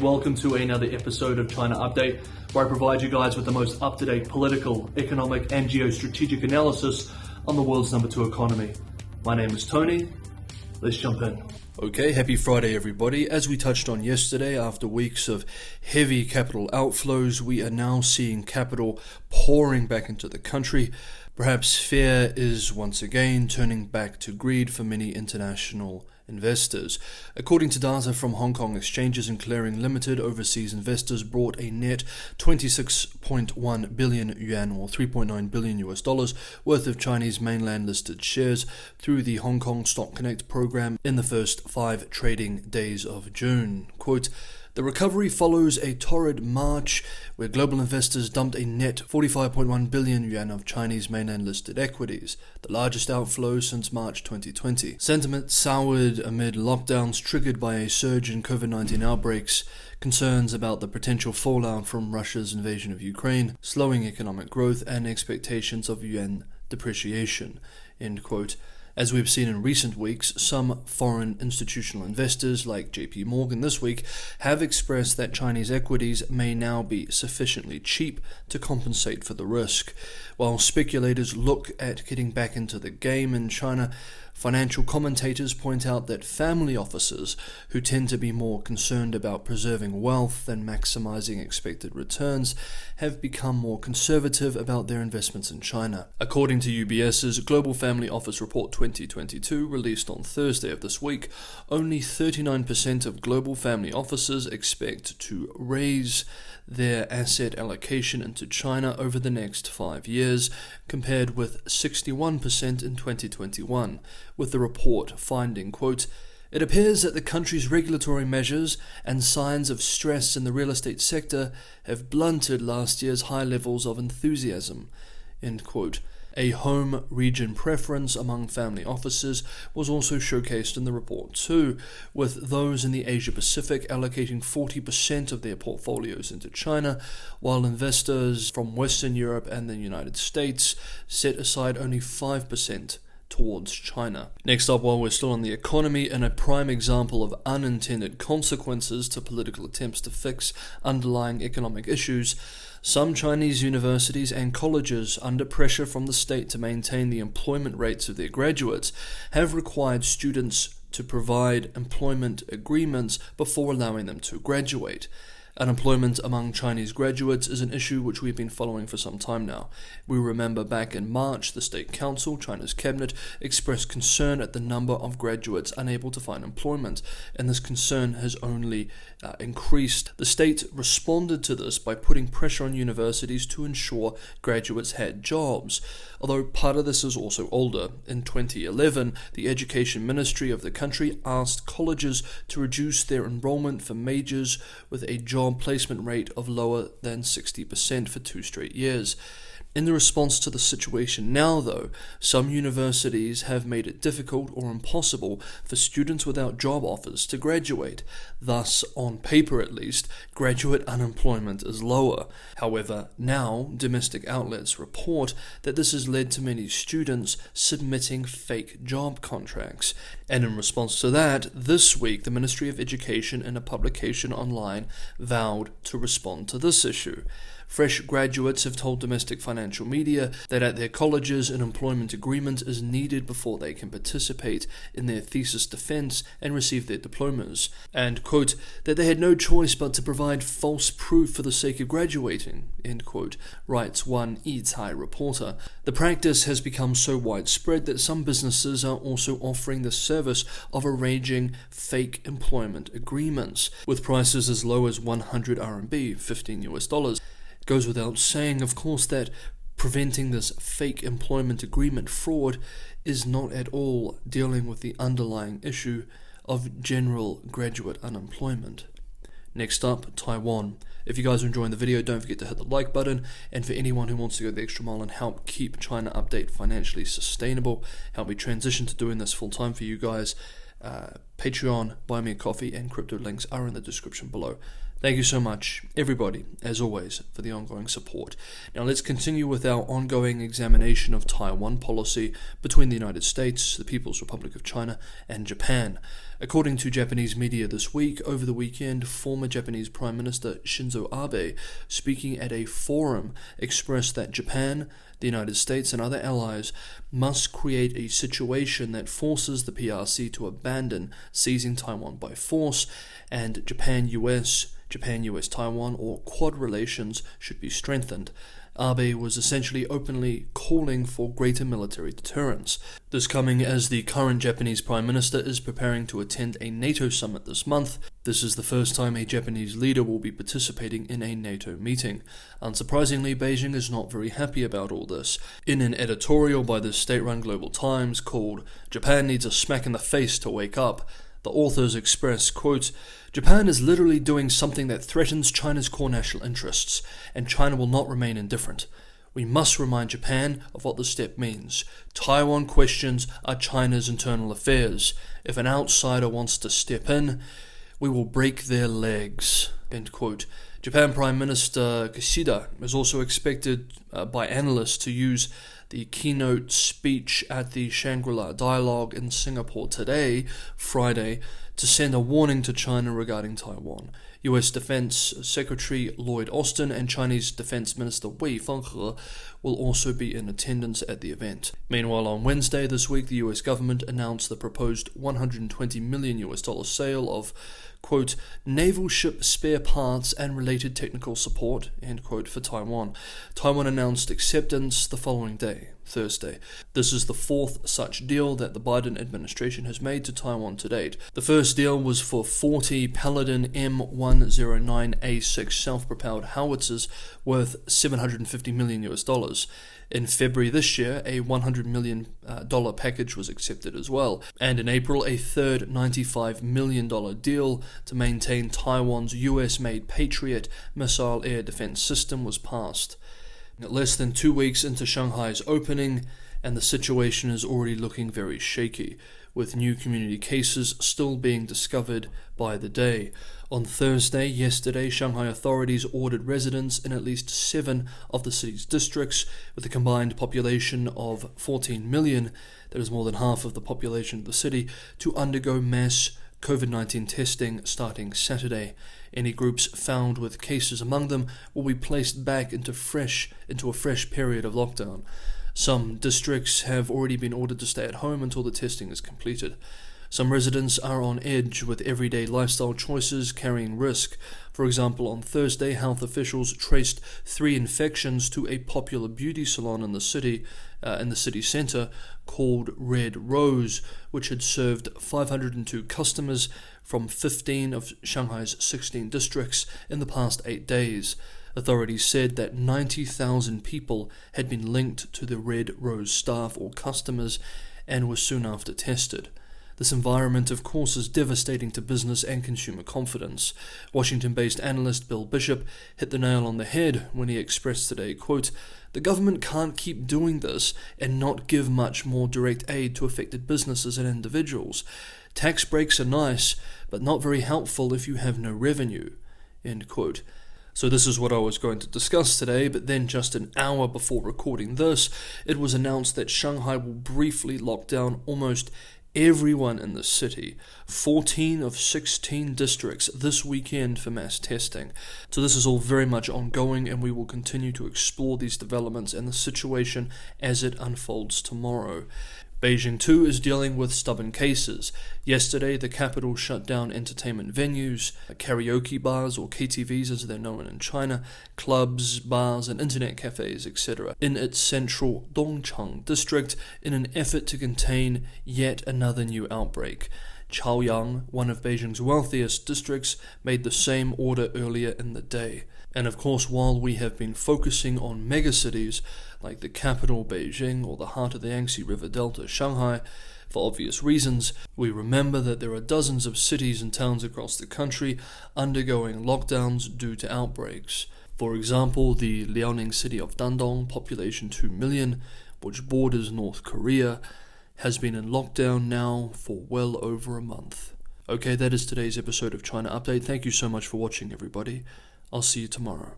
Welcome to another episode of China Update, where I provide you guys with the most up-to-date political, economic and geostrategic analysis on the world's number 2 economy. My name is Tony. Let's jump in. Okay, happy Friday everybody. As we touched on yesterday, after weeks of heavy capital outflows, we are now seeing capital pouring back into the country. Perhaps fear is once again turning back to greed for many international investors. According to data from Hong Kong Exchanges and Clearing Limited, overseas investors brought a net 26.1 billion yuan or $3.9 billion worth of Chinese mainland listed shares through the Hong Kong Stock Connect program in the first 5 trading days of June. Quote, "The recovery follows a torrid March where global investors dumped a net 45.1 billion yuan of Chinese mainland listed equities, the largest outflow since March 2020. Sentiment soured amid lockdowns triggered by a surge in COVID-19 outbreaks, concerns about the potential fallout from Russia's invasion of Ukraine, slowing economic growth and expectations of yuan depreciation." End quote. As we've seen in recent weeks, some foreign institutional investors like JP Morgan this week have expressed that Chinese equities may now be sufficiently cheap to compensate for the risk. While speculators look at getting back into the game in China, financial commentators point out that family offices, who tend to be more concerned about preserving wealth than maximizing expected returns, have become more conservative about their investments in China. According to UBS's Global Family Office Report 2022, released on Thursday of this week, only 39% of global family offices expect to raise their asset allocation into China over the next 5 years, compared with 61% in 2021, with the report finding, quote, "It appears that the country's regulatory measures and signs of stress in the real estate sector have blunted last year's high levels of enthusiasm." End quote. A home region preference among family offices was also showcased in the report too, with those in the Asia-Pacific allocating 40% of their portfolios into China, while investors from Western Europe and the United States set aside only 5% towards China. Next up, while we're still on the economy, and a prime example of unintended consequences to political attempts to fix underlying economic issues, some Chinese universities and colleges, under pressure from the state to maintain the employment rates of their graduates, have required students to provide employment agreements before allowing them to graduate. Unemployment among Chinese graduates is an issue which we've been following for some time now. We remember back in March, the State Council, China's cabinet, expressed concern at the number of graduates unable to find employment, and this concern has only increased. The state responded to this by putting pressure on universities to ensure graduates had jobs. Although part of this is also older. In 2011, the Education Ministry of the country asked colleges to reduce their enrollment for majors with a job placement rate of lower than 60% for 2 straight years. In the response to the situation now, though, some universities have made it difficult or impossible for students without job offers to graduate. Thus, on paper at least, graduate unemployment is lower. However, now domestic outlets report that this has led to many students submitting fake job contracts. And in response to that, this week the Ministry of Education in a publication online vowed to respond to this issue. Fresh graduates have told domestic financial media that at their colleges an employment agreement is needed before they can participate in their thesis defense and receive their diplomas, and, quote, that they had no choice but to provide false proof for the sake of graduating, end quote, writes one Yicai reporter. The practice has become so widespread that some businesses are also offering the service of arranging fake employment agreements, with prices as low as 100 RMB, $15. It goes without saying, of course, that preventing this fake employment agreement fraud is not at all dealing with the underlying issue of general graduate unemployment. Next up, Taiwan. If you guys are enjoying the video, don't forget to hit the like button, and for anyone who wants to go the extra mile and help keep China Update financially sustainable, help me transition to doing this full time for you guys, Patreon, Buy Me a Coffee, and crypto links are in the description below. Thank you so much, everybody, as always, for the ongoing support. Now let's continue with our ongoing examination of Taiwan policy between the United States, the People's Republic of China, and Japan. According to Japanese media this week, over the weekend, former Japanese Prime Minister Shinzo Abe, speaking at a forum, expressed that Japan, the United States, and other allies must create a situation that forces the PRC to abandon seizing Taiwan by force, and Japan-US-Taiwan or Quad relations should be strengthened. Abe was essentially openly calling for greater military deterrence. This coming as the current Japanese Prime Minister is preparing to attend a NATO summit this month. This is the first time a Japanese leader will be participating in a NATO meeting. Unsurprisingly, Beijing is not very happy about all this. In an editorial by the state-run Global Times called "Japan Needs a Smack in the Face to Wake Up," the authors express, quote, "Japan is literally doing something that threatens China's core national interests, and China will not remain indifferent. We must remind Japan of what the step means. Taiwan questions are China's internal affairs. If an outsider wants to step in, we will break their legs." End quote. Japan Prime Minister Kishida is also expected by analysts to use the keynote speech at the Shangri-La Dialogue in Singapore today, Friday, to send a warning to China regarding Taiwan. U.S. Defense Secretary Lloyd Austin and Chinese Defense Minister Wei Fenghe will also be in attendance at the event. Meanwhile, on Wednesday this week, the U.S. government announced the proposed $120 million sale of, quote, naval ship spare parts and related technical support, end quote, for Taiwan. Taiwan announced acceptance the following day, Thursday. This is the fourth such deal that the Biden administration has made to Taiwan to date. The first deal was for 40 Paladin M109A6 self-propelled howitzers worth $750 million. In February this year, a $100 million package was accepted as well. And in April, a third $95 million deal to maintain Taiwan's US-made Patriot missile air defense system was passed. Less than 2 weeks into Shanghai's opening, and the situation is already looking very shaky, with new community cases still being discovered by the day. On Thursday, yesterday, Shanghai authorities ordered residents in at least 7 of the city's districts, with a combined population of 14 million, that is more than half of the population of the city, to undergo mass COVID-19 testing starting Saturday. Any groups found with cases among them will be placed back into a fresh period of lockdown. Some districts have already been ordered to stay at home until the testing is completed. Some residents are on edge with everyday lifestyle choices carrying risk. For example, on Thursday, health officials traced 3 infections to a popular beauty salon in the city center called Red Rose, which had served 502 customers from 15 of Shanghai's 16 districts in the past 8 days. Authorities said that 90,000 people had been linked to the Red Rose staff or customers and were soon after tested. This environment, of course, is devastating to business and consumer confidence. Washington-based analyst Bill Bishop hit the nail on the head when he expressed today, quote, "The government can't keep doing this and not give much more direct aid to affected businesses and individuals. Tax breaks are nice, but not very helpful if you have no revenue," end quote. So this is what I was going to discuss today, but then just an hour before recording this, it was announced that Shanghai will briefly lock down almost everyone in the city, 14 of 16 districts this weekend for mass testing. So this is all very much ongoing, and we will continue to explore these developments and the situation as it unfolds tomorrow. Beijing too is dealing with stubborn cases. Yesterday, the capital shut down entertainment venues, karaoke bars or KTVs as they're known in China, clubs, bars and internet cafes, etc. in its central Dongcheng district in an effort to contain yet another new outbreak. Chaoyang, one of Beijing's wealthiest districts, made the same order earlier in the day. And of course, while we have been focusing on megacities like the capital Beijing or the heart of the Yangtze River Delta, Shanghai, for obvious reasons, we remember that there are dozens of cities and towns across the country undergoing lockdowns due to outbreaks. For example, the Liaoning city of Dandong, population 2 million, which borders North Korea, has been in lockdown now for well over a month. Okay, that is today's episode of China Update. Thank you so much for watching, everybody. I'll see you tomorrow.